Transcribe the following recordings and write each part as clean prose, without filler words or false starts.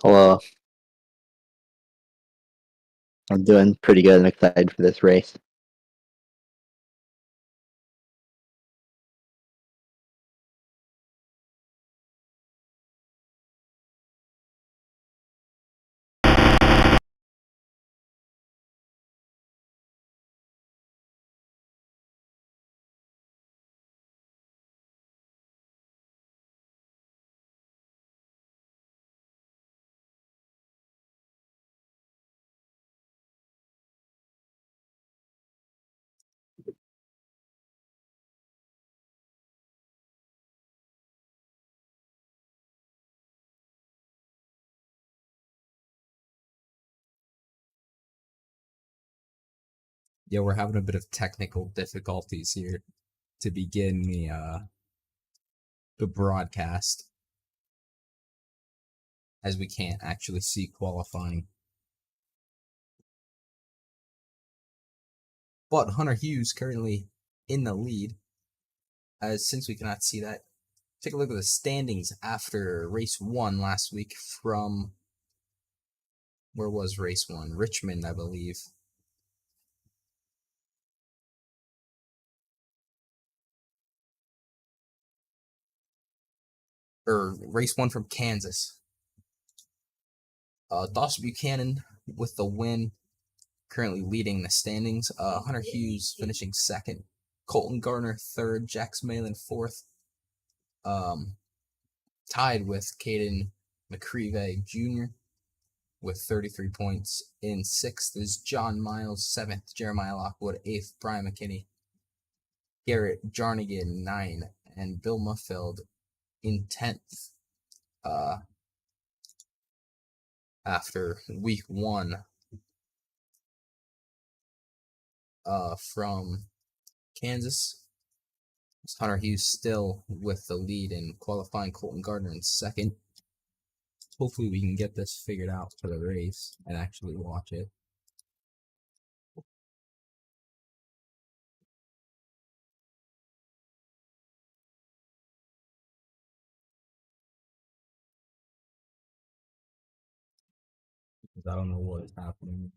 Hello, I'm doing pretty good. I'm excited for this race. Yeah, we're having a bit of technical difficulties here to begin the broadcast, as we can't actually see qualifying. But Hunter Hughes currently in the lead. Since we cannot see that, take a look at the standings after race 1 last week from, where was race 1? Richmond, I believe. Or race 1 from Kansas. Dawson Buchanan with the win, currently leading the standings. Hunter Hughes finishing second. Colton Gardner third. Jax Malin fourth. Tied with Kaden McAreavy Jr. with 33 points. In sixth is John Miles. Seventh, Jeremiah Lockwood. Eighth, Brian McKinney. Garrett Jarnigan, 9. And Bill Muffeld in 10th. After week 1 from Kansas. Hunter Hughes still with the lead in qualifying. Colton Gardner in second. Hopefully we can get this figured out for the race and actually watch it. Because I don't know what is happening.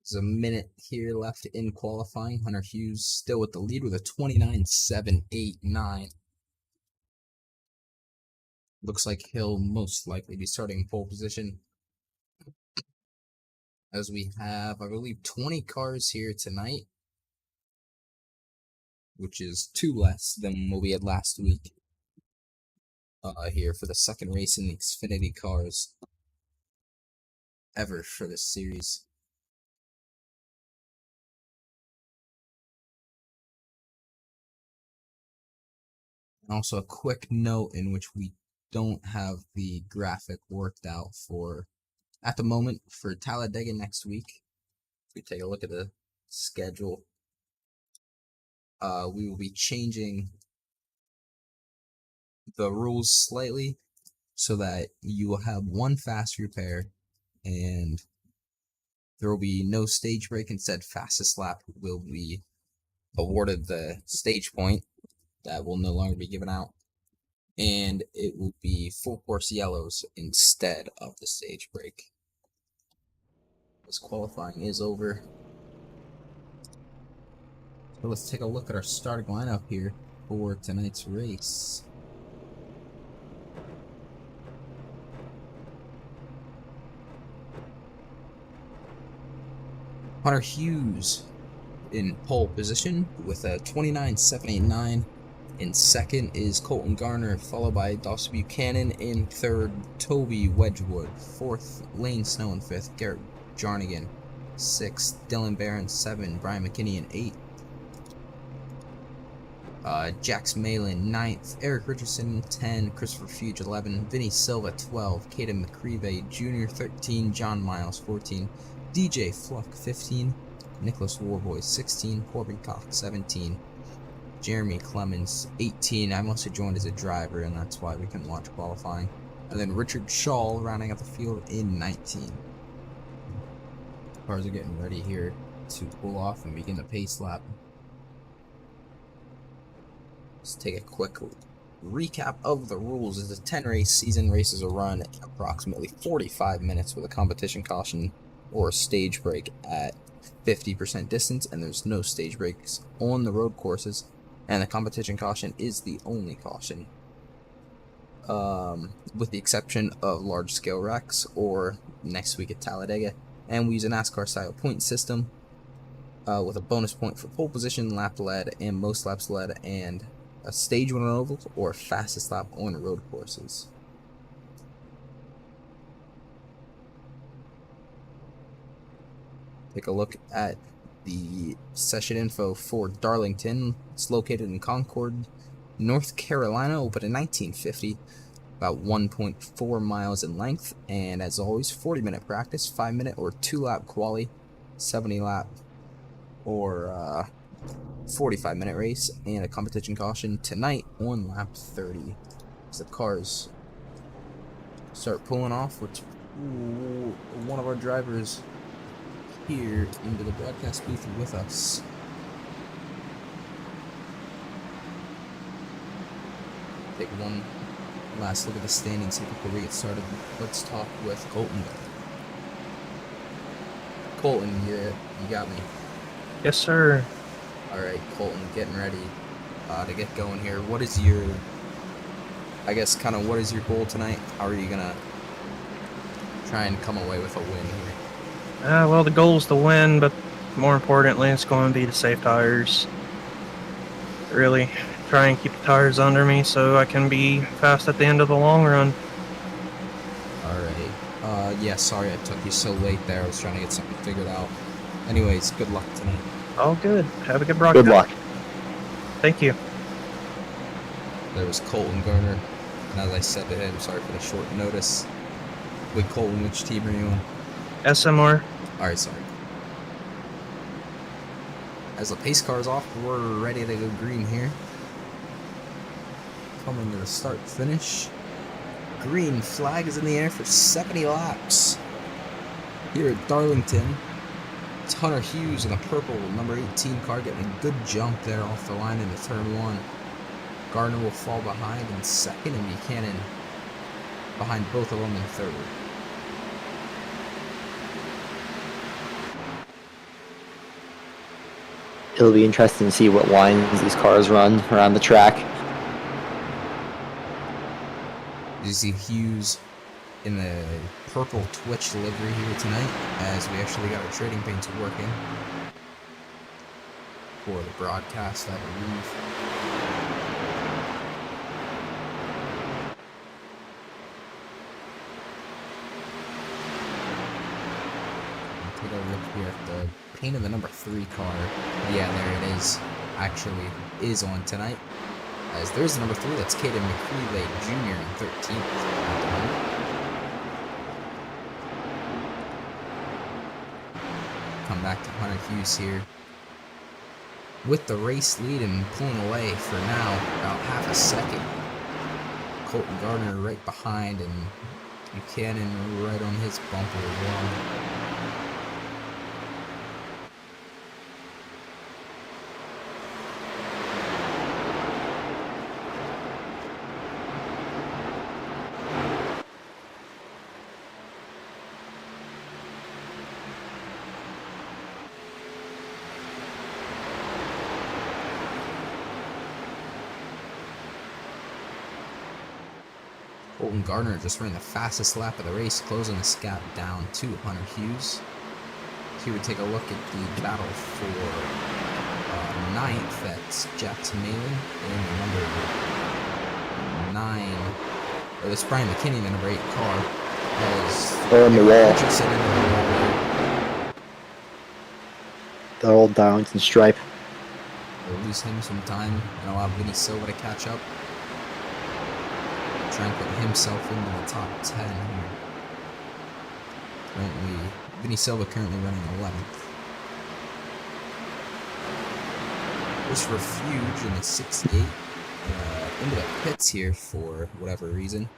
There's a minute here left in qualifying. Hunter Hughes still with the lead with a 29.789. Looks like he'll most likely be starting pole position, as we have, I believe, 20 cars here tonight, which is 2 less than what we had last week. Here for the second race in the Xfinity cars ever for this series. And also a quick note in which we don't have the graphic worked out for, at the moment, for Talladega next week. If we take a look at the schedule, we will be changing the rules slightly so that you will have one fast repair and there will be no stage break. Instead, fastest lap will be awarded the stage point that will no longer be given out, and it will be full course yellows instead of the stage break. This qualifying is over. So let's take a look at our starting lineup here for tonight's race. Hunter Hughes in pole position with a 29.789. In second is Colton Gardner, followed by Dawson Buchanan. In third, Toby Wedgwood. Fourth, Lane Snow. In fifth, Garrett Jarnigan. Sixth, Dylan Barron. 7, Brian McKinney. And 8, Jax Malin 9th, Erik Richardson 10, Christopher Fuge 11, Vinny Silva 12, Kaden McAreavy Jr. 13, John Miles 14, DJ Fluck 15, Nicholas Warboy 16, Corbin Cox 17, Jeremy Clemens 18. I must have joined as a driver, and that's why we couldn't watch qualifying. And then Richard Shaw rounding out the field in 19. Cars are getting ready here to pull off and begin the pace lap. Let's take a quick recap of the rules. It's a 10-race season. Races are run approximately 45 minutes with a competition caution or a stage break at 50% distance, and there's no stage breaks on the road courses, and the competition caution is the only caution. With the exception of large-scale wrecks or next week at Talladega. And we use a NASCAR-style point system with a bonus point for pole position, lap led, and most laps led, and a stage win on ovals or fastest lap on road courses. Take a look at the session info for Darlington. It's located in Concord, North Carolina, opened in 1950, about 1.4 miles in length, and as always, 40-minute practice, 5-minute or 2-lap quali, 70-lap or 45-minute race, and a competition caution tonight on lap 30. As the cars start pulling off, which one of our drivers here into the broadcast booth with us. Take one last look at the standings here before we get started. Let's talk with Colton. Colton, you got me. Yes, sir. Alright, Colton, getting ready to get going here. What is your, I guess, kind of what is your goal tonight? How are you going to try and come away with a win here? Well, the goal is to win, but more importantly, it's going to be to save tires. Really try and keep the tires under me so I can be fast at the end of the long run. Alright. Yeah, sorry I took you so late there. I was trying to get something figured out. Anyways, good luck tonight. All good. Have a good broadcast. Good luck. Thank you. There was Colton Gardner. And as I said to him, sorry for the short notice. Wait, Colton, which team are you on? SMR. Alright, sorry. As the pace car's off, we're ready to go green here. Coming to the start finish. Green flag is in the air for 70 laps. Here at Darlington, it's Hunter Hughes in the purple number 18 car getting a good jump there off the line into turn 1. Gardner will fall behind in second, and Buchanan behind both of them in third. It'll be interesting to see what lines these cars run around the track. You see Hughes in the purple Twitch livery here tonight, as we actually got our trading paints working for the broadcast, I believe. Take a look here at the paint of the number 3 car. Yeah, there it is. Actually, is on tonight. As there's the number 3, that's Kaden McAreavy Jr. in 13th. Come back to Hunter Hughes here with the race lead and pulling away for now about half a second. Colton Gardner right behind, and Buchanan right on his bumper as well. Colton Gardner just ran the fastest lap of the race, closing the gap down to Hunter Hughes. Here we take a look at the battle for 9th. That's Jax Malin in the number 9. Or this Brian McKinney, the number 8 car. As On the wall. Richardson in the The old Darlington stripe. We're lose him some time and allow Vinny Silva to catch up. Try and put himself into the top 10 here. Vinny Silva currently running 11th. This Refuge in the 6-8 into the pits here for whatever reason.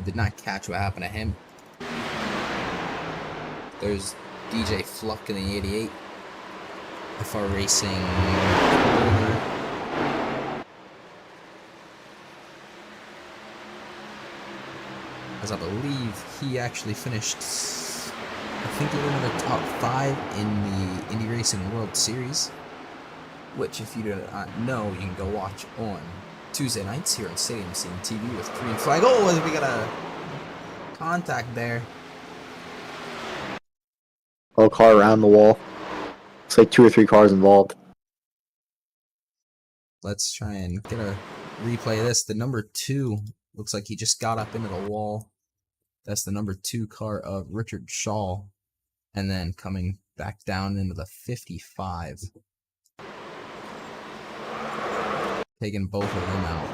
Did not catch what happened to him. There's DJ Fluck in the 88. FR Racing. As I believe he actually finished, I think he was in the top 5 in the Indy Racing World Series. Which, if you do not know, you can go watch on Tuesday nights here on Stadium Scene TV with Green Flag. Oh, we got a contact there. Whole car around the wall. Looks like 2 or 3 cars involved. Let's try and get a replay of this. The number 2 looks like he just got up into the wall. That's the number 2 car of Richard Shaw. And then coming back down into the 55. Taking both of them out.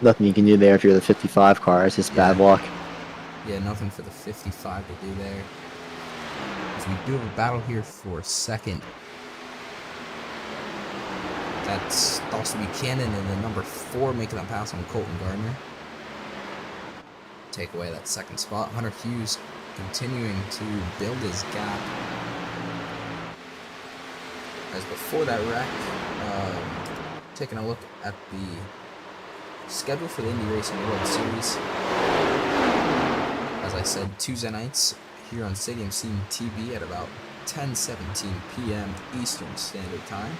Nothing you can do there if you're the 55 car. It's just bad luck. Yeah, nothing for the 55 to do there. So we do have a battle here for second. That's Dawson Buchanan and the number 4 making a pass on Colton Gardner. Take away that second spot. Hunter Hughes continuing to build his gap. As before that wreck, taking a look at the schedule for the Indy Racing World Series. As I said, Tuesday nights here on Stadium Scene TV at about 10:17 p.m. Eastern Standard Time.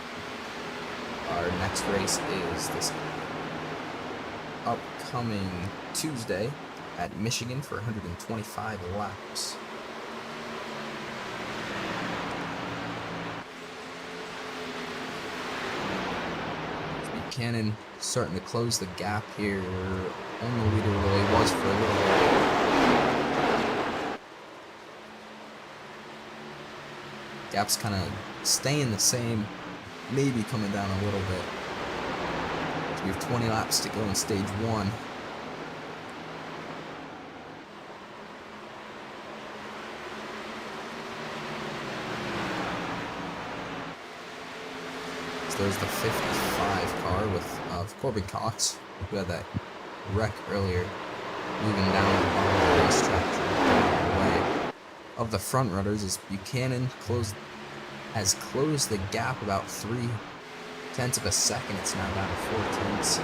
Our next race is this upcoming Tuesday at Michigan for 125 laps. Buchanan starting to close the gap here. Only leader really was for a little while. Gap's kind of staying the same, maybe coming down a little bit. So we have 20 laps to go in stage 1. So there's the 55 car with Corbin Cox, who had that wreck earlier, moving down the bottom of the racetrack. Away. Of the front runners is Buchanan has closed the gap about 0.3 of a second. It's now down to 0.4.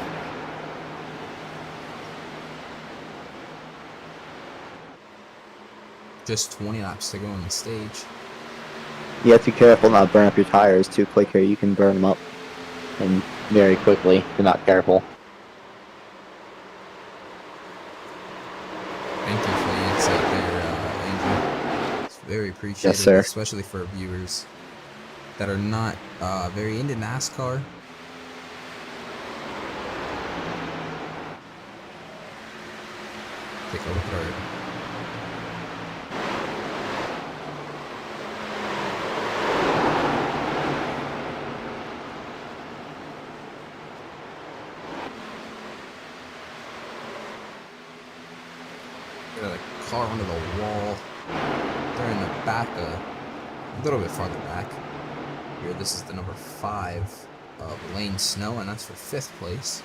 Just 20 laps to go on the stage. You have to be careful not to burn up your tires too quick here. You can burn them up and very quickly if you're not careful. Thank you for the insight there, Andrew. It's very appreciated, Yes, sir. Especially for viewers that are not very into NASCAR. Take a look at our car onto the wall. They're in the back, a little bit farther back. Here, this is the number 5 of Lane Snow, and that's for 5th place.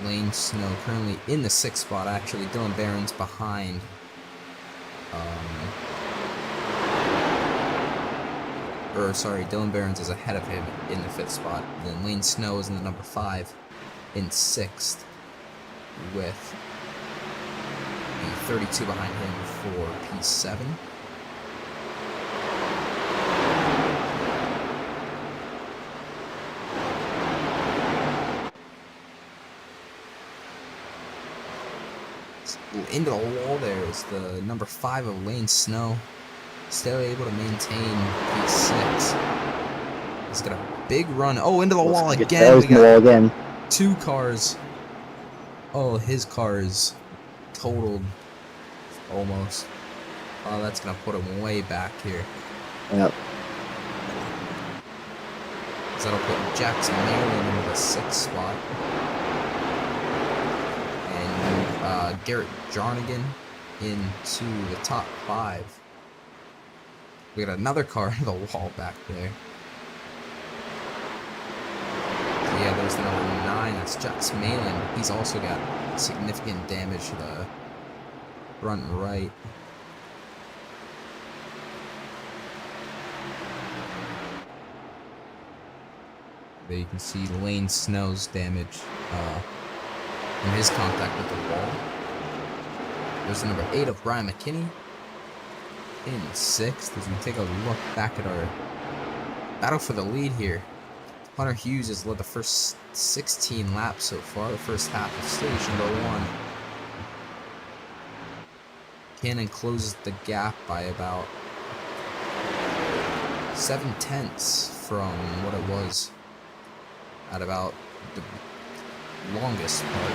Lane Snow currently in the 6th spot, actually. Dylan Barron's behind. Dylan Barron's is ahead of him in the 5th spot. Then Lane Snow is in the number 5 in 6th with the 32 behind him for P7. Into the wall there is the number 5 of Lane Snow. Still able to maintain P6. He's got a big run. Oh, into the wall That again. was We in the got wall again. 2 cars. Oh, his car is totaled almost. Oh, that's going to put him way back here. Yep. So that'll put Jackson Marion into the 6th spot. And Garrett Jarnigan into the top 5. We got another car in the wall back there. So yeah, there's the number 9. That's Jackson Malin. He's also got significant damage to the front right. There you can see Lane Snow's damage in his contact with the wall. There's the number 8 of Brian McKinney in 6th as we take a look back at our battle for the lead here. Hunter Hughes has led the first 16 laps so far, the first half of stage number 1. Cannon closes the gap by about 7/10 from what it was at about the longest part.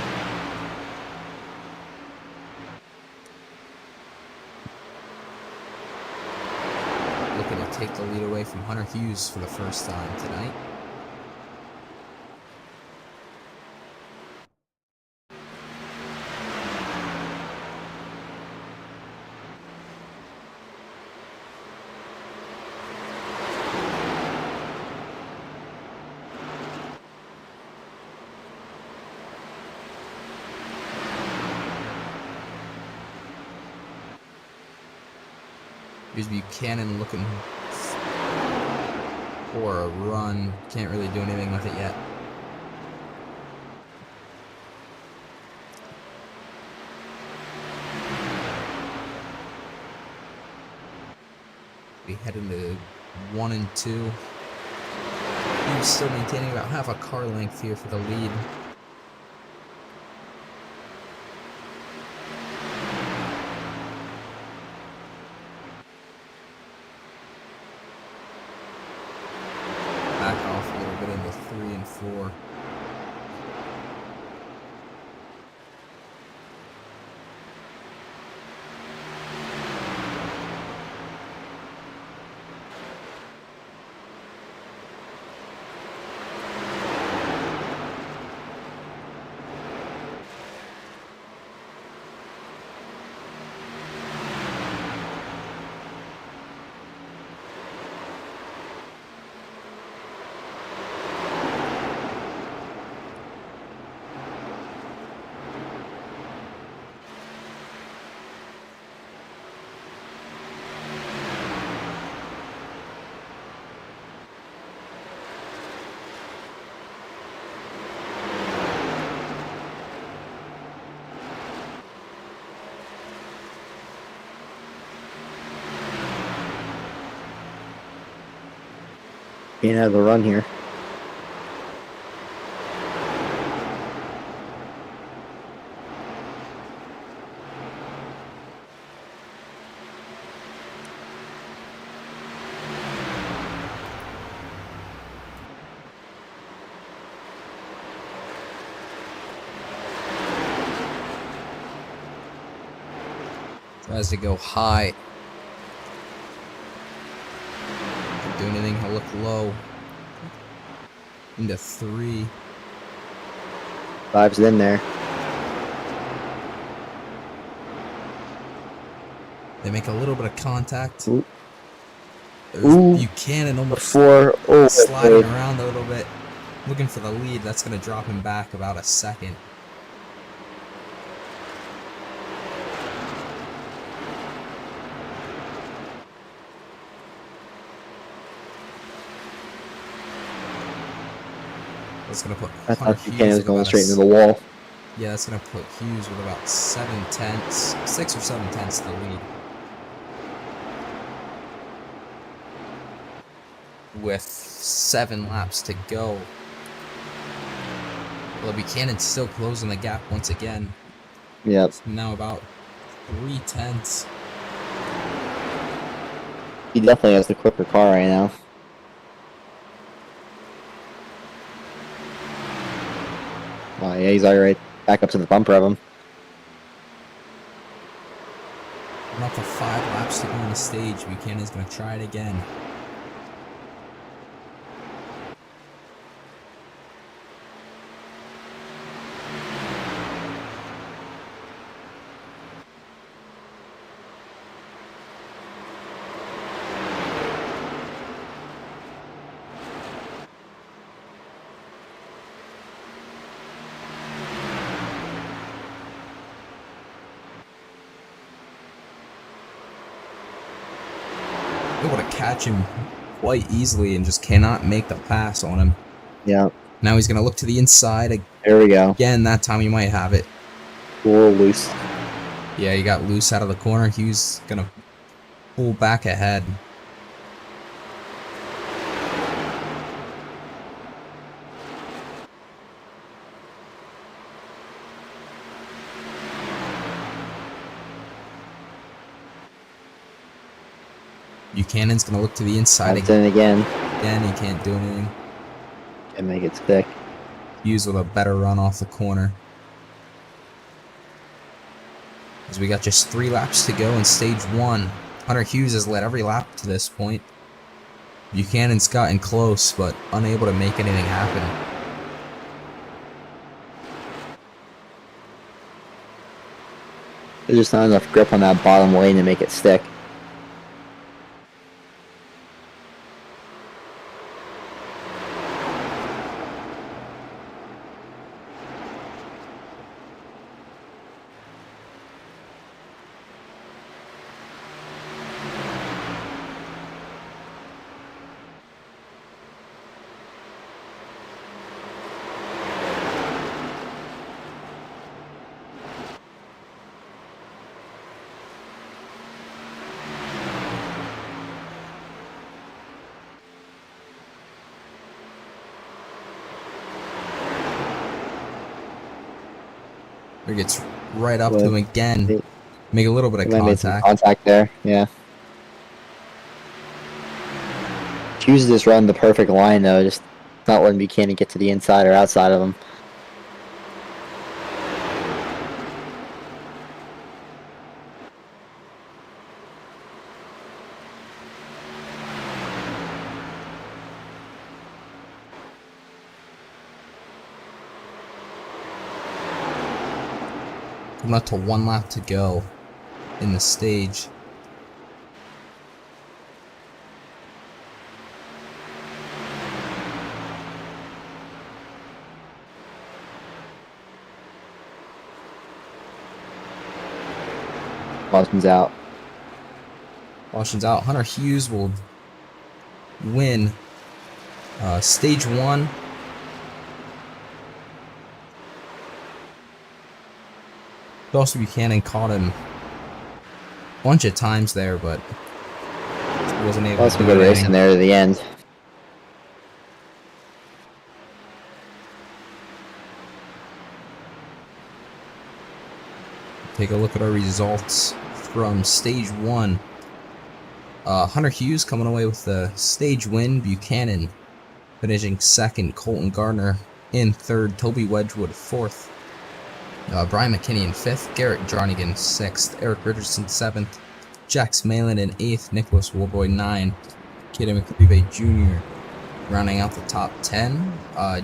Looking to take the lead away from Hunter Hughes for the first time tonight. Here's Buchanan looking for a run. Can't really do anything with it yet. We head into 1 and 2. He's still maintaining about half a car length here for the lead. Back off a little bit into 3 and 4. Can't have a run here. Tries to go high. Do anything, he'll look low. Into 3. 5's in there. They make a little bit of contact. Ooh. There's Ooh. Buchanan almost Before, oh, sliding wait. around a little bit. Looking for the lead. That's going to drop him back about a second. That's going to put I Hunter thought Buchanan Hughes was at going about straight into the wall. Yeah, that's going to put Hughes with about 7/10, 6 or 7/10 to the lead. With 7 laps to go. Well, Buchanan's still closing the gap once again. Yep. Now about 3/10. He definitely has the quicker car right now. Oh, yeah, he's already right back up to the bumper of him. We're up to 5 laps to go on the stage. Buchanan's going to try it again. Able to catch him quite easily and just cannot make the pass on him. Yeah. Now he's going to look to the inside There we go. again. That time he might have it. A little loose. Yeah, he got loose out of the corner. Hughes going to pull back ahead. Buchanan's going to look to the inside Again. Again, he can't do anything. Can't make it stick. Hughes with a better run off the corner. As we got just 3 laps to go in stage 1. Hunter Hughes has led every lap to this point. Buchanan's gotten close, but unable to make anything happen. There's just not enough grip on that bottom lane to make it stick. He gets right up to him again. Make a little bit of Made some contact. contact there, yeah. Hughes just run the perfect line though, just not letting Buchanan get to the inside or outside of him. Coming up to 1 lap to go in the stage. Boston's out. Caution's out. Hunter Hughes will win stage 1. Also, Buchanan caught him a bunch of times there, but wasn't able That's to a do good race anything. in there to the end. Take a look at our results from stage 1. Hunter Hughes coming away with the stage win. Buchanan finishing 2nd. Colton Gardner in 3rd. Toby Wedgwood 4th. Brian McKinney in 5th. Garrett Jarnigan 6th. Erik Richardson 7th. Jax Malin in 8th. Nicholas Warboy 9. Kaden McAreavy Jr. rounding out the top 10.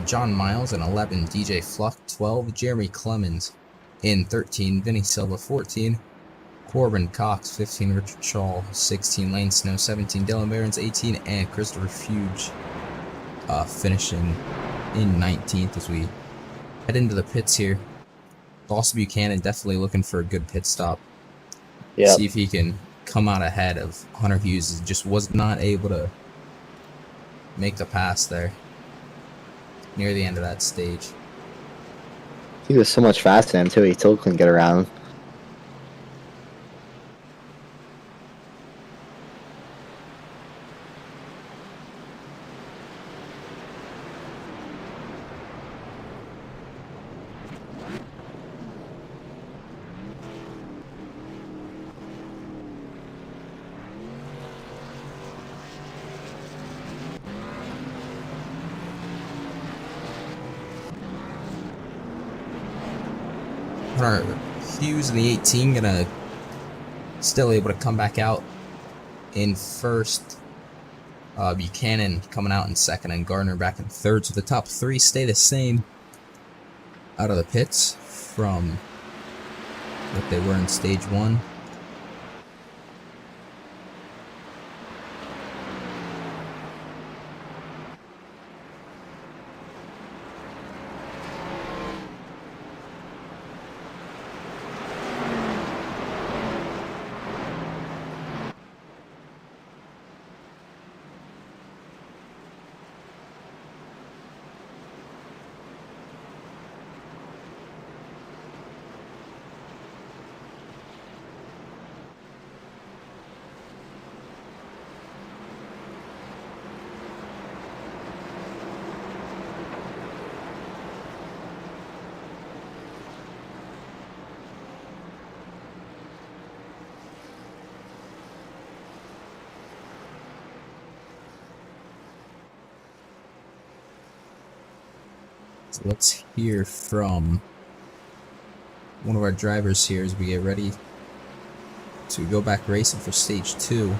John Miles in 11. DJ Fluck 12. Jeremy Clemens in 13. Vinny Silva 14. Corbin Cox 15. Richard Shaw 16. Lane Snow 17. Dylan Barons 18. And Christopher Fuge finishing in 19th as we head into the pits here. Also, Buchanan definitely looking for a good pit stop. Yeah. See if he can come out ahead of Hunter Hughes. Just was not able to make the pass there near the end of that stage. He was so much faster than him too, he still couldn't get around. Hunter Hughes in the 18 gonna still able to come back out in first. Buchanan coming out in second, and Gardner back in third. So the top three stay the same out of the pits from what they were in stage one. So let's hear from one of our drivers here as we get ready to go back racing for stage 2.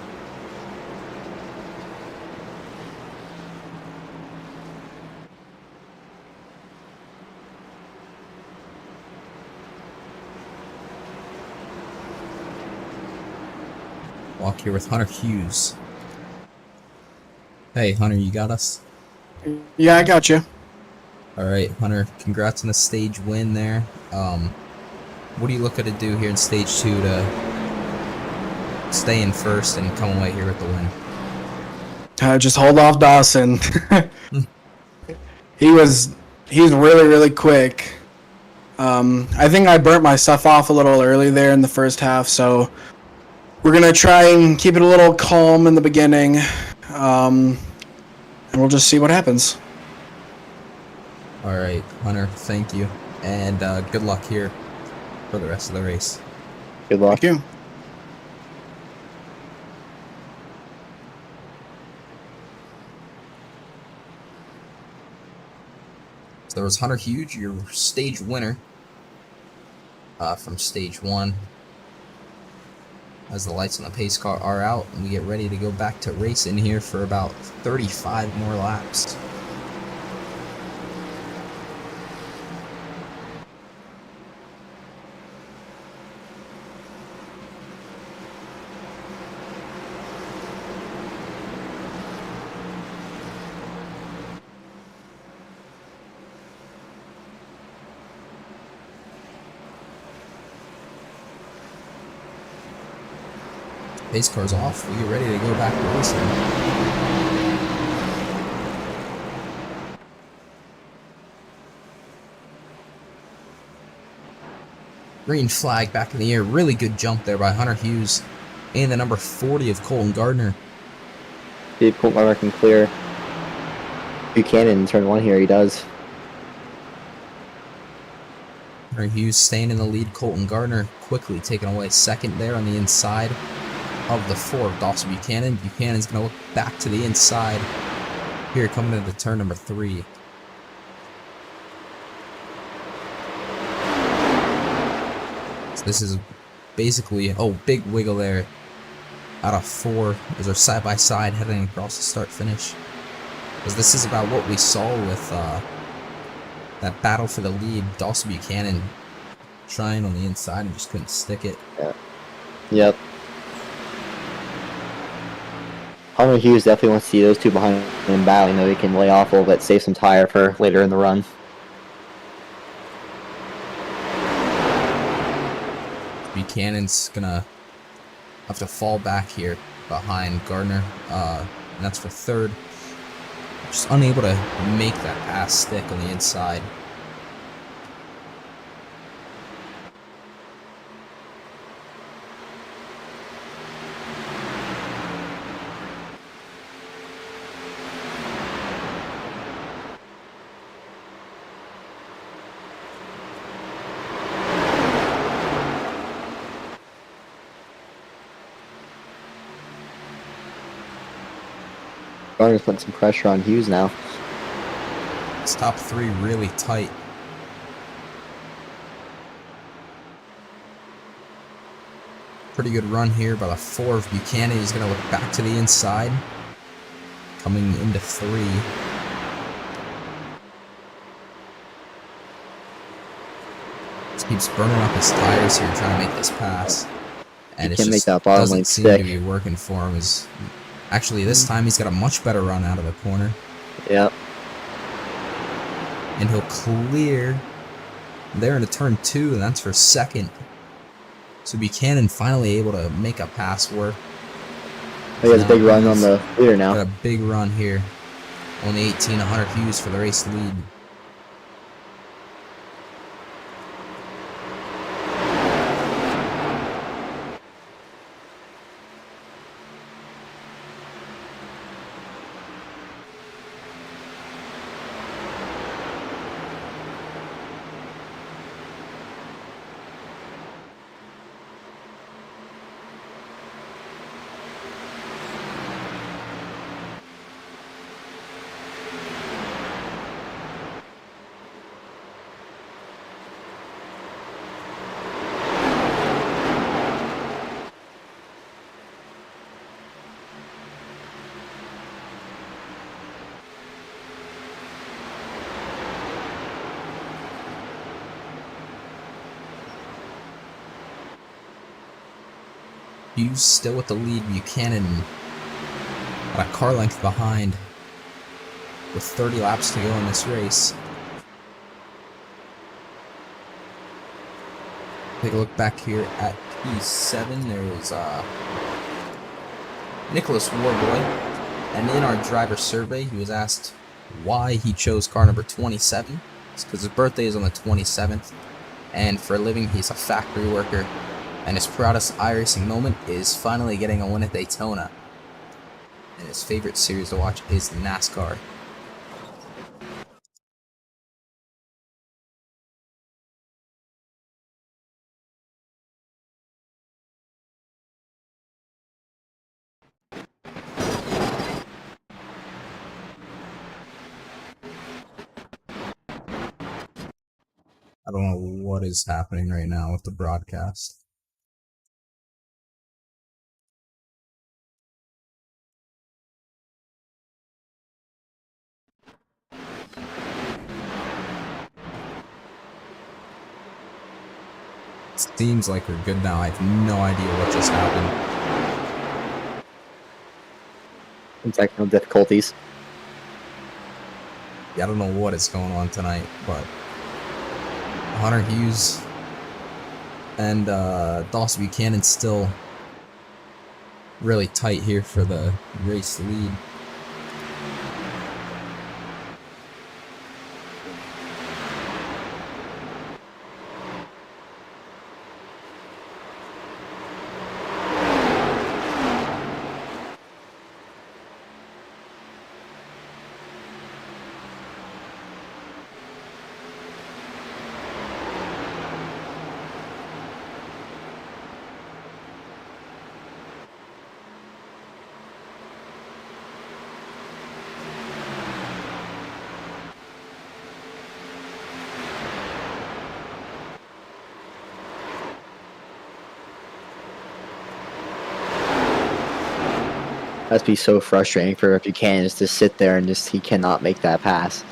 Walk here with Hunter Hughes. Hey Hunter, you got us? Yeah, I got you. Alright, Hunter, congrats on the stage win there. What are you looking to do here in stage 2 to stay in first and come away here with the win? Just hold off Dawson. He's really, really quick. I think I burnt my stuff off a little early there in the first half, so we're going to try and keep it a little calm in the beginning, and we'll just see what happens. Alright, Hunter, thank you, and good luck here for the rest of the race. Good luck. Thank you. So there was Hunter Hughes, your stage winner from stage 1. As the lights on the pace car are out, and we get ready to go back to racing here for about 35 more laps. Pace car's off. We get ready to go back to racing. Green flag back in the air. Really good jump there by Hunter Hughes and the number 40 of Colton Gardner. See if Colton Gardner can clear Buchanan in turn 1 here. He does. Hunter Hughes staying in the lead. Colton Gardner quickly taking away second there on the inside of the 4 of Dawson Buchanan. Buchanan's going to look back to the inside here coming into turn number 3. So this is basically, big wiggle there out of 4 as they're side by side heading across the start finish. Because this is about what we saw with that battle for the lead. Dawson Buchanan trying on the inside and just couldn't stick it. Yeah. Yep. Hunter Hughes definitely wants to see those two behind him battling, though he can lay off a little bit, save some tire for later in the run. Buchanan's gonna have to fall back here behind Gardner, and that's for 3rd. Just unable to make that pass stick on the inside. Gardner's putting some pressure on Hughes now. This top 3 really tight. pretty good run here by the 4 of Buchanan. He's going to look back to the inside. Coming into 3. Just keeps burning up his tires here trying to make this pass. And He it can't make just that bottom doesn't lane seem stick. to be working for him. Actually, this time he's got a much better run out of the corner. Yep. And he'll clear there into turn 2, and that's for second. So Buchanan finally able to make a pass work. He has a big run on the leader now. Got a big run here. Only 18 to Hunter Hughes for the race lead. Hughes still with the lead. Buchanan at a car length behind with 30 laps to go in this race. Take a look back here at P7. There was Nicholas Warboy, and in our driver survey he was asked why he chose car number 27. It's because his birthday is on the 27th, and for a living he's a factory worker. And his proudest iRacing moment is finally getting a win at Daytona. And his favorite series to watch is NASCAR. I don't know what is happening right now with the broadcast. Seems like we're good now. I have no idea what just happened. Some technical difficulties. Yeah, I don't know what is going on tonight, but Hunter Hughes and Dawson Buchanan still really tight here for the race lead. That'd be so frustrating for Buchanan just to sit there and he cannot make that pass.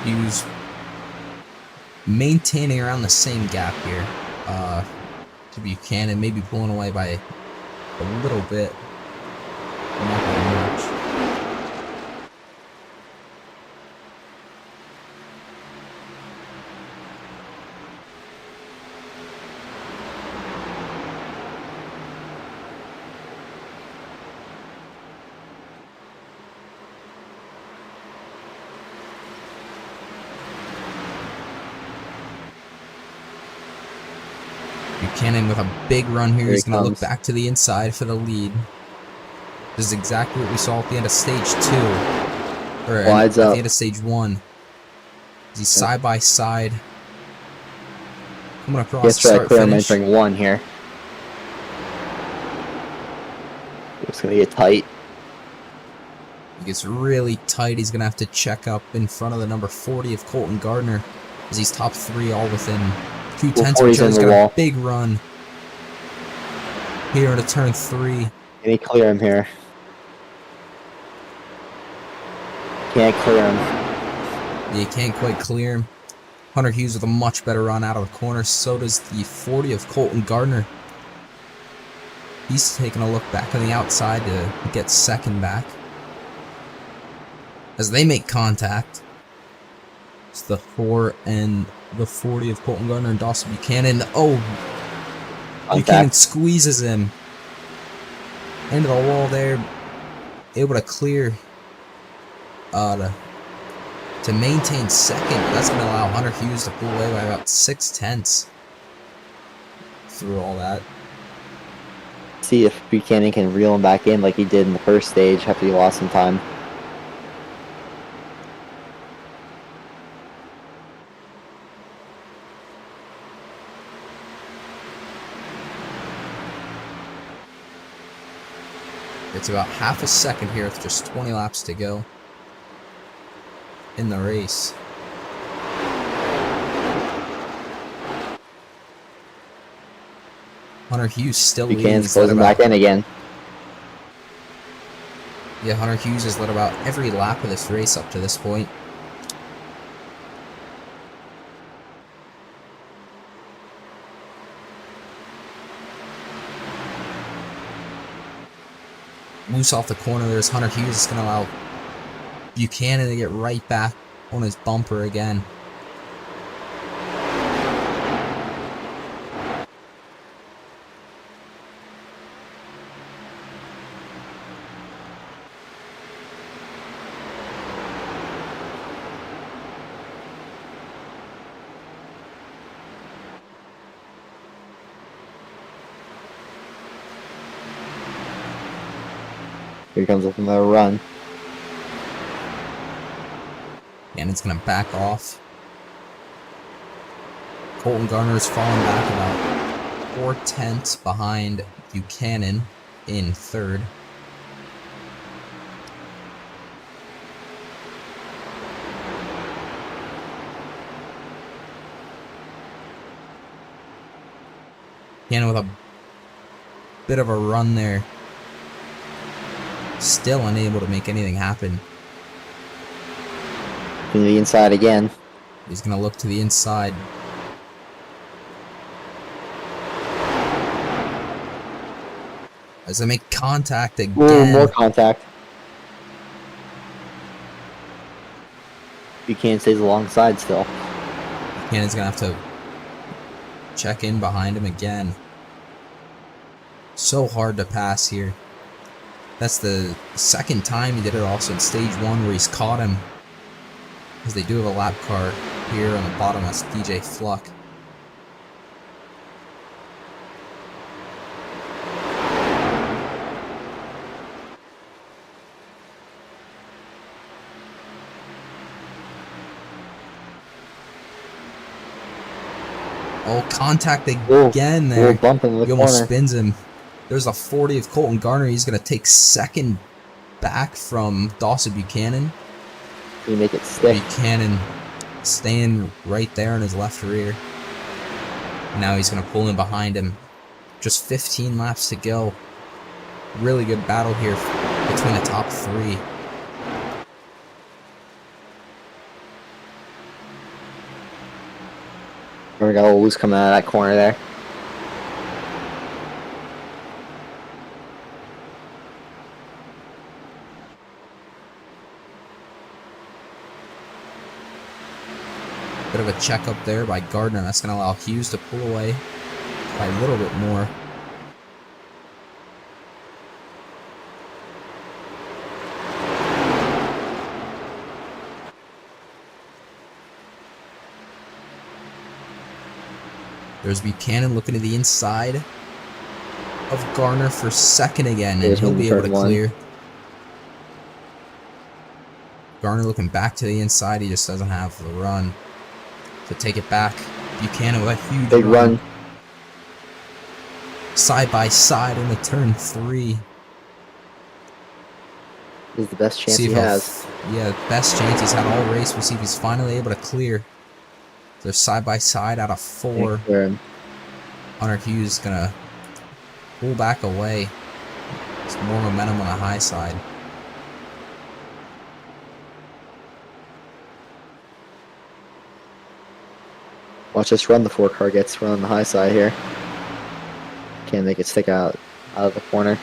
Hughes maintaining around the same gap here to Buchanan, maybe pulling away by a little bit. Not by much. Buchanan with a big run here. He's going to look back to the inside for the lead. This is exactly what we saw at the end of stage 2. Or at the end of stage 1. He's side by side. Coming across the start finish. Entering 1 here. It's going to get tight. It gets really tight. He's going to have to check up in front of the number 40 of Colton Gardner, as he's top 3 all within 2 tenths of each other. He's got a big run here into turn 3. Can he clear him here? Can't clear him. Yeah, you can't quite clear him. Hunter Hughes with a much better run out of the corner. So does the 40 of Colton Gardner. He's taking a look back on the outside to get second back. As they make contact, it's the 4 and the 40 of Colton Gardner and Dawson Buchanan. Oh, Buchanan squeezes him into the wall there. Able to clear to maintain second. That's going to allow Hunter Hughes to pull away by about 6 tenths through all that. See if Buchanan can reel him back in like he did in the first stage after he lost some time. It's about half a second here with just 20 laps to go in the race. Hunter Hughes still leading. Buchanan's closing back in again. Yeah, Hunter Hughes has led about every lap of this race up to this point. Loose off the corner, there's Hunter Hughes. It's going to allow Buchanan to get right back on his bumper again. Here comes with another run. And it's going to back off. Colton Gardner is falling back about 4 tenths behind Buchanan in third. Buchanan with a bit of a run there. Still unable to make anything happen. To the inside again. He's going to look to the inside. As they make contact again. Ooh, more contact. Buchanan stays alongside still. Buchanan's going to have to check in behind him again. So hard to pass here. That's the second time he did it also in stage 1 where he's caught him. Because they do have a lap car here on the bottom. That's DJ Fluck. Oh, contact again there. Bump in the He almost corner. spins him. There's a 40 of Colton Gardner. He's going to take second back from Dawson Buchanan. You make it stick. Buchanan staying right there in his left rear. Now he's going to pull in behind him. Just 15 laps to go. Really good battle here between the top 3. We got a little loose coming out of that corner there. Bit of a check up there by Gardner. That's going to allow Hughes to pull away by a little bit more. There's Buchanan looking to the inside of Gardner for second again, and he'll be able to clear. Gardner looking back to the inside. He just doesn't have the run to take it back. Buchanan with a huge big run. Side by side into turn 3. This is the best chance See he if has. yeah, best chance he's had all race. We'll see if he's finally able to clear. They're side by side out of 4. Clear him. Hunter Hughes gonna pull back away. There's more momentum on the high side. Watch us run. The 4 car gets run on the high side here. Can't make it stick out of the corner.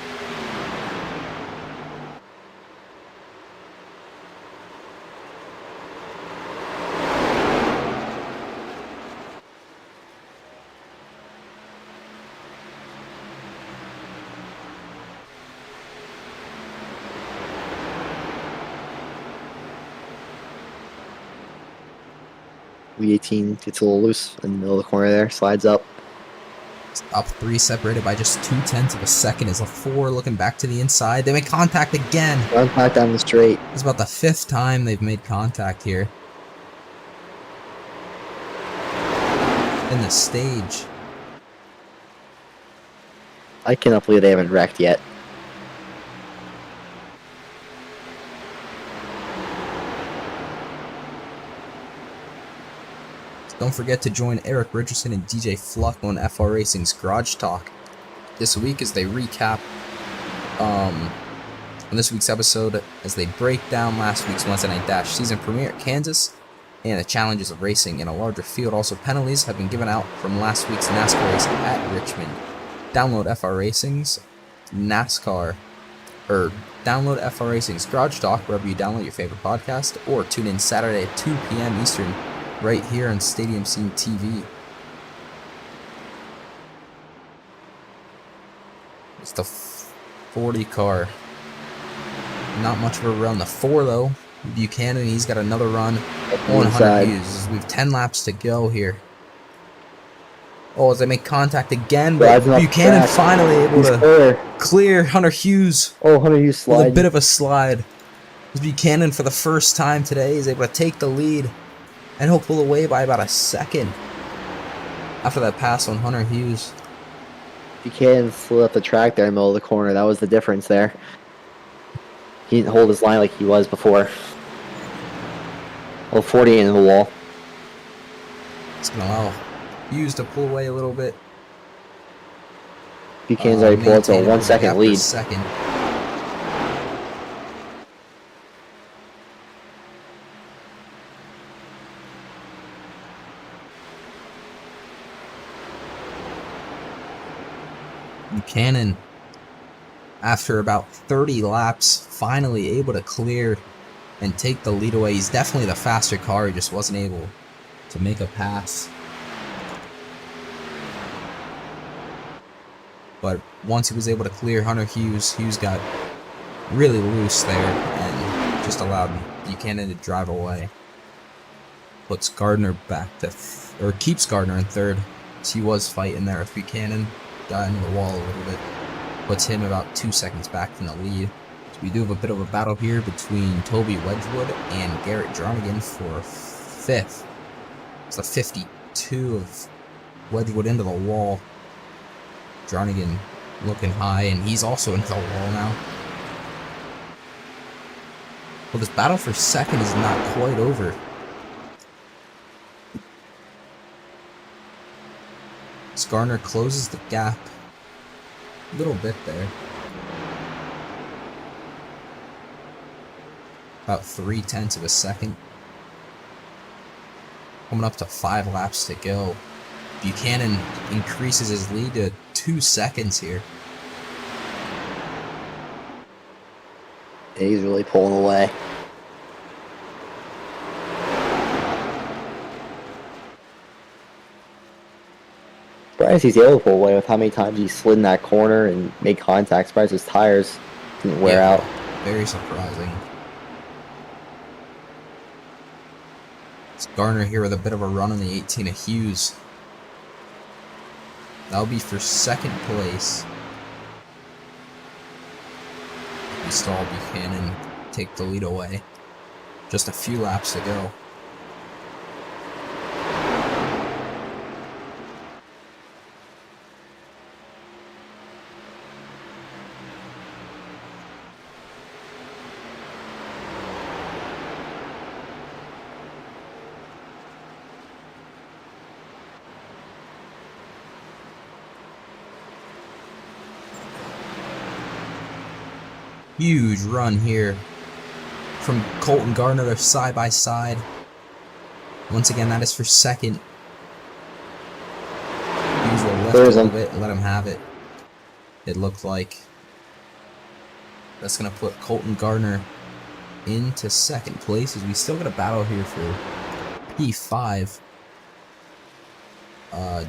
V18 gets a little loose in the middle of the corner there, slides up. Up 3, separated by just 0.2 of a second. Is a 4 looking back to the inside. They make contact again. Run back down the straight. It's about the 5th time they've made contact here. In the stage. I cannot believe they haven't wrecked yet. Don't forget to join Erik Richardson and DJ Fluck on FR Racing's Garage Talk this week as they recap on this week's episode as they break down last week's Wednesday Night Dash season premiere at Kansas and the challenges of racing in a larger field. Also, penalties have been given out from last week's NASCAR race at Richmond. Download FR Racing's download FR Racing's Garage Talk wherever you download your favorite podcast, or tune in Saturday at 2 p.m. Eastern right here on Stadium Scene TV. It's the 40 car. Not much of a run. The 4 though. Buchanan, he's got another run on Hunter Hughes. We have 10 laps to go here. Oh, as they make contact again, but Buchanan finally able to clear Hunter Hughes. Oh, Hunter Hughes slide. With a bit of a slide. Buchanan, for the first time today, is able to take the lead. And he'll pull away by about a second after that pass on Hunter Hughes. Buchanan slid up the track there in the middle of the corner. That was the difference there. He didn't hold his line like he was before. Well, 40 in the wall. It's going to allow Hughes to pull away a little bit. Buchanan's already pulled to a 1 second lead. Buchanan, after about 30 laps, finally able to clear and take the lead away. He's definitely the faster car, he just wasn't able to make a pass. But once he was able to clear Hunter Hughes, Hughes got really loose there and just allowed Buchanan to drive away. Puts Gardner back to, or keeps Gardner in 3rd. He was fighting there with Buchanan. Got into the wall a little bit. Puts him about 2 seconds back from the lead. So we do have a bit of a battle here between Toby Wedgwood and Garrett Dronigan for 5th. It's the 52 of Wedgwood into the wall. Dronigan looking high, and he's also into the wall now. Well, this battle for 2nd is not quite over. Gardner closes the gap a little bit there. About 0.3 of a second. Coming up to 5 laps to go. Buchanan increases his lead to 2 seconds here. He's really pulling away. Surprised he's able to pull away with how many times he slid in that corner and made contact. Surprised his tires didn't wear out. Very surprising. It's Gardner here with a bit of a run on the 18 of Hughes. That'll be for 2nd place. We saw Buchanan take the lead away. Just a few laps to go. Huge run here from Colton Gardner. They're side by side. Once again, that is for second. Hughes will lift There's a little him. bit and let him have it. It looked like that's going to put Colton Gardner into second place, as we still got a battle here for P5.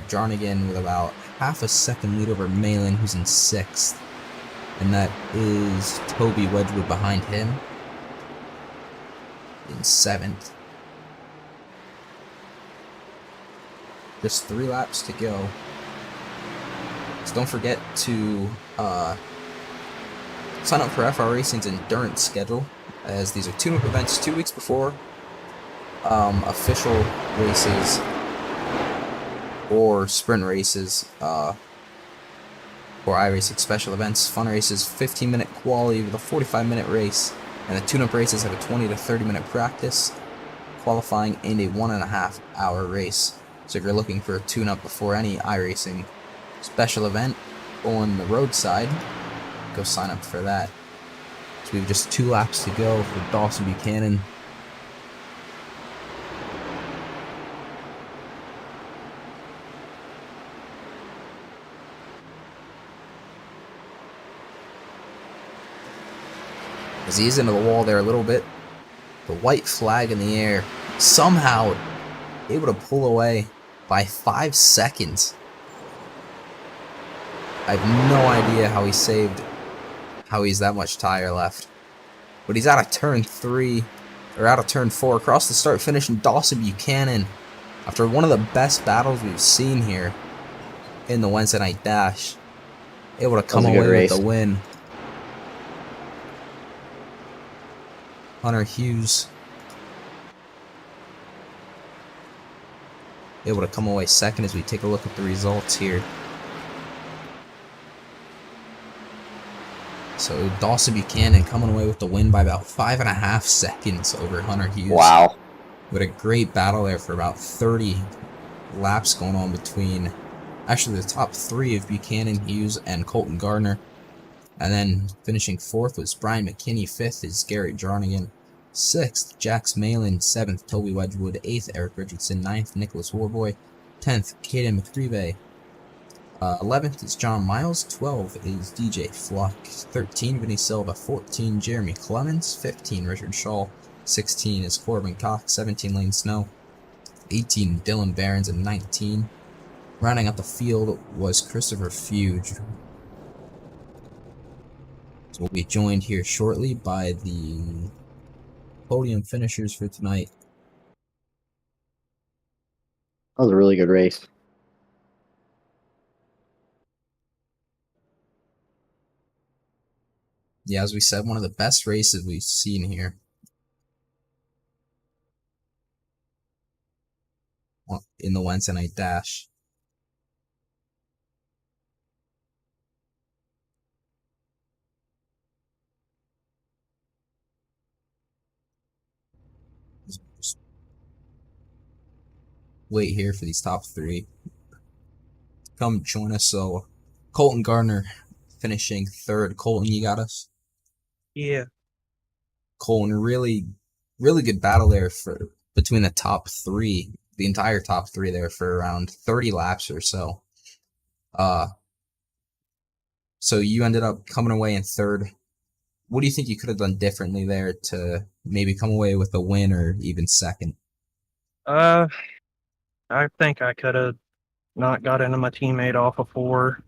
Jarnigan with about half a second lead over Malin, who's in sixth. And that is Toby Wedgwood behind him in seventh. Just 3 laps to go. So don't forget to sign up for FR Racing's endurance schedule, as these are tune-up events 2 weeks before official races or sprint races, or iRacing special events. Fun races, 15-minute quali with a 45-minute race, and the tune-up races have a 20 to 30-minute practice, qualifying, and a 1.5-hour race. So if you're looking for a tune-up before any iRacing special event on the roadside, go sign up for that. So we have just 2 laps to go for Dawson Buchanan. As he's into the wall there a little bit, the white flag in the air, somehow able to pull away by 5 seconds. I have no idea how he's that much tire left. But he's out of turn 3, or out of turn 4, across the start finish, and Dawson Buchanan, after one of the best battles we've seen here in the Wednesday Night Dash, able to come away with the win. Hunter Hughes able to come away second as we take a look at the results here. So Dawson Buchanan coming away with the win by about 5.5 seconds over Hunter Hughes. Wow. With a great battle there for about 30 laps going on between, actually, the top 3 of Buchanan, Hughes, and Colton Gardner. And then finishing 4th was Brian McKinney. 5th is Garrett Jarnigan. 6th, Jax Malin. 7th, Toby Wedgwood. 8th, Erik Richardson. 9th, Nicholas Warboy. 10th, Kaden McAreavy. 11th is John Miles. 12 is DJ Fluck. 13, Vinny Silva. 14, Jeremy Clemens. 15, Richard Shaw. 16 is Corbin Cox. 17, Lane Snow. 18, Dylan Barons. And 19, rounding out the field, was Christopher Fuge. So we'll be joined here shortly by the podium finishers for tonight. That was a really good race. Yeah, as we said, one of the best races we've seen here in the Wednesday Night Dash. Just wait here for these top 3 to come join us. So Colton Gardner finishing 3rd. Colton, you got us? Yeah. Colton, really good battle there for between the top 3, the entire top 3 there for around 30 laps or so. So you ended up coming away in 3rd. What do you think you could have done differently there to maybe come away with a win or even 2nd? I think I could have not got into my teammate off of 4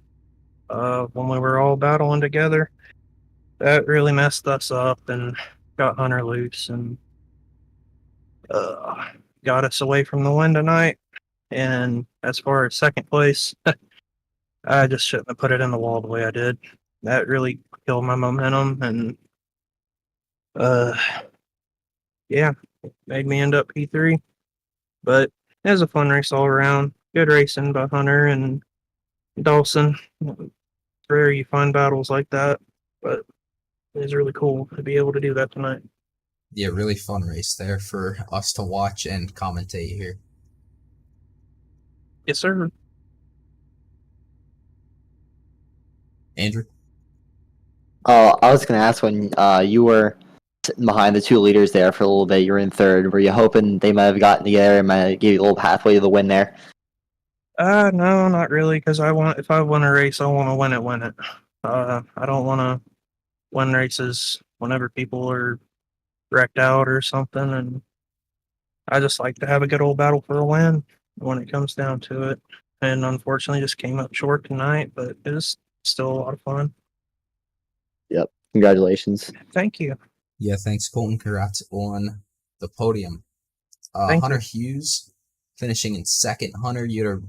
when we were all battling together. That really messed us up and got Hunter loose and got us away from the win tonight. And as far as 2nd place, I just shouldn't have put it in the wall the way I did. That really killed my momentum and yeah, made me end up P3. But it was a fun race all around. Good racing by Hunter and Dawson. It's rare you find battles like that, but it was really cool to be able to do that tonight. Yeah, really fun race there for us to watch and commentate here. Yes, sir. Andrew? I was going to ask when you were sitting behind the two leaders there for a little bit, you were in third. Were you hoping they might have gotten together and might have gave you a little pathway to the win there? No, not really, because if I win a race, I want to win it. I don't want to win races whenever people are wrecked out or something, and I just like to have a good old battle for a win when it comes down to it. And unfortunately, just came up short tonight, but it was still a lot of fun. Yep. Congratulations. Thank you. Yeah, thanks, Colton. Congrats on the podium. Thank Hunter you. Hughes finishing in second. Hunter, you had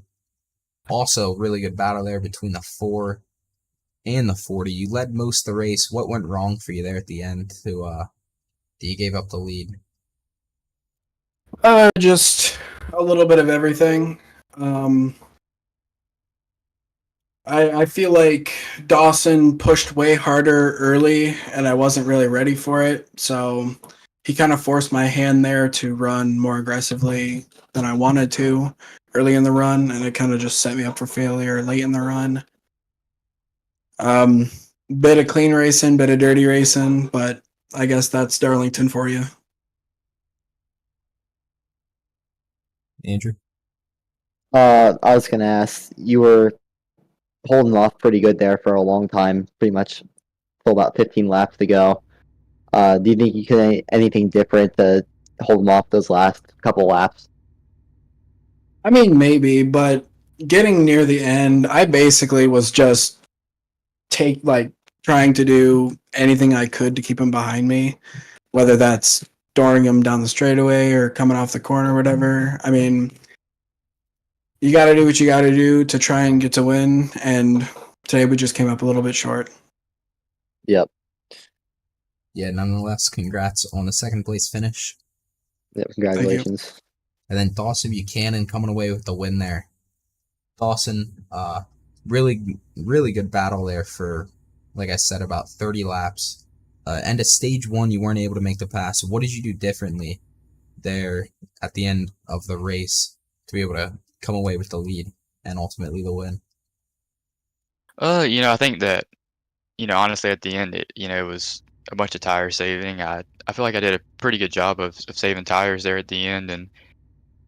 also really good battle there between the 4 and the 40. You led most of the race. What went wrong for you there at the end that you gave up the lead? Just a little bit of everything. I feel like Dawson pushed way harder early, and I wasn't really ready for it. So he kind of forced my hand there to run more aggressively than I wanted to early in the run, and it kind of just set me up for failure late in the run. Bit of clean racing, bit of dirty racing, but I guess that's Darlington for you. Andrew? I was going to ask, you were holding off pretty good there for a long time, pretty much till about 15 laps to go. Do you think you could anything different to hold them off those last couple laps? I mean, maybe, but getting near the end, I basically was just trying to do anything I could to keep him behind me, whether that's storing him down the straightaway or coming off the corner or whatever. I mean, you got to do what you got to do to try and get to win, and today we just came up a little bit short. Yep. Yeah, nonetheless, congrats on the second place finish. Yep. Congratulations. And then Dawson Buchanan coming away with the win there. Dawson, really, really good battle there for, like I said, about 30 laps. End of stage 1, you weren't able to make the pass. What did you do differently there at the end of the race to be able to come away with the lead and ultimately the win? I think that, honestly, at the end, it was a bunch of tire saving. I feel like I did a pretty good job of saving tires there at the end, and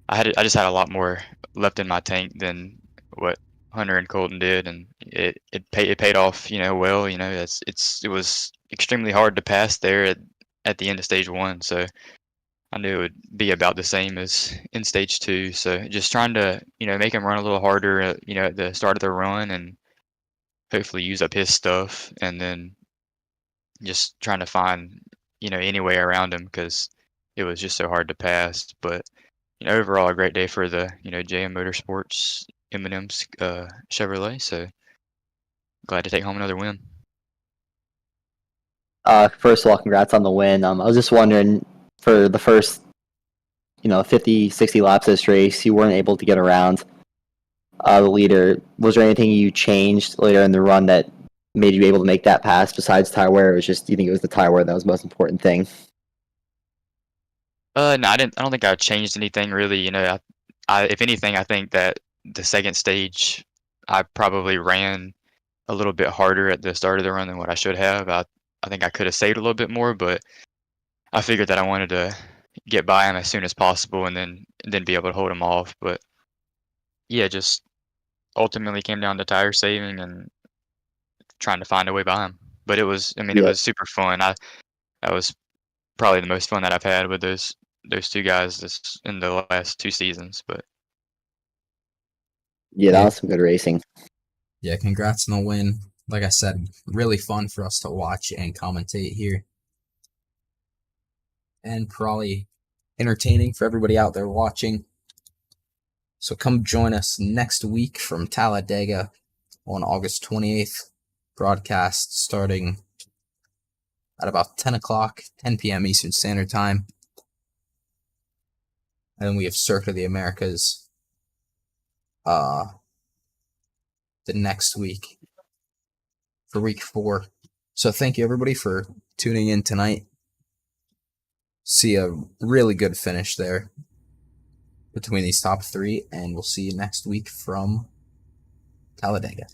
I just had a lot more left in my tank than what Hunter and Colton did, and it paid off, well. It was extremely hard to pass there at the end of stage 1, so I knew it would be about the same as in stage 2. So just trying to, make him run a little harder, at the start of the run, and hopefully use up his stuff, and then just trying to find, any way around him, because it was just so hard to pass. But overall, a great day for the JM Motorsports M&M's Chevrolet. So glad to take home another win. First of all, congrats on the win. I was just wondering, for the first 50, 60 laps of this race, you weren't able to get around the leader. Was there anything you changed later in the run that made you able to make that pass besides tire wear? Or was just, do you think it was the tire wear that was the most important thing? No, I don't think I changed anything really. If anything, I think that the second stage, I probably ran a little bit harder at the start of the run than what I should have. I think I could have saved a little bit more, but I figured that I wanted to get by him as soon as possible, and then be able to hold him off. But yeah, just ultimately came down to tire saving and trying to find a way by him. But it was super fun. That was probably the most fun that I've had with those two guys in the last 2 seasons. But yeah, that was some good racing. Yeah, congrats on the win. Like I said, really fun for us to watch and commentate here. And probably entertaining for everybody out there watching. So come join us next week from Talladega on August 28th. Broadcast starting at about 10 o'clock, 10 p.m. Eastern Standard Time. And then we have Circuit of the Americas the next week for week 4. So thank you, everybody, for tuning in tonight. See a really good finish there between these top 3, and we'll see you next week from Talladega.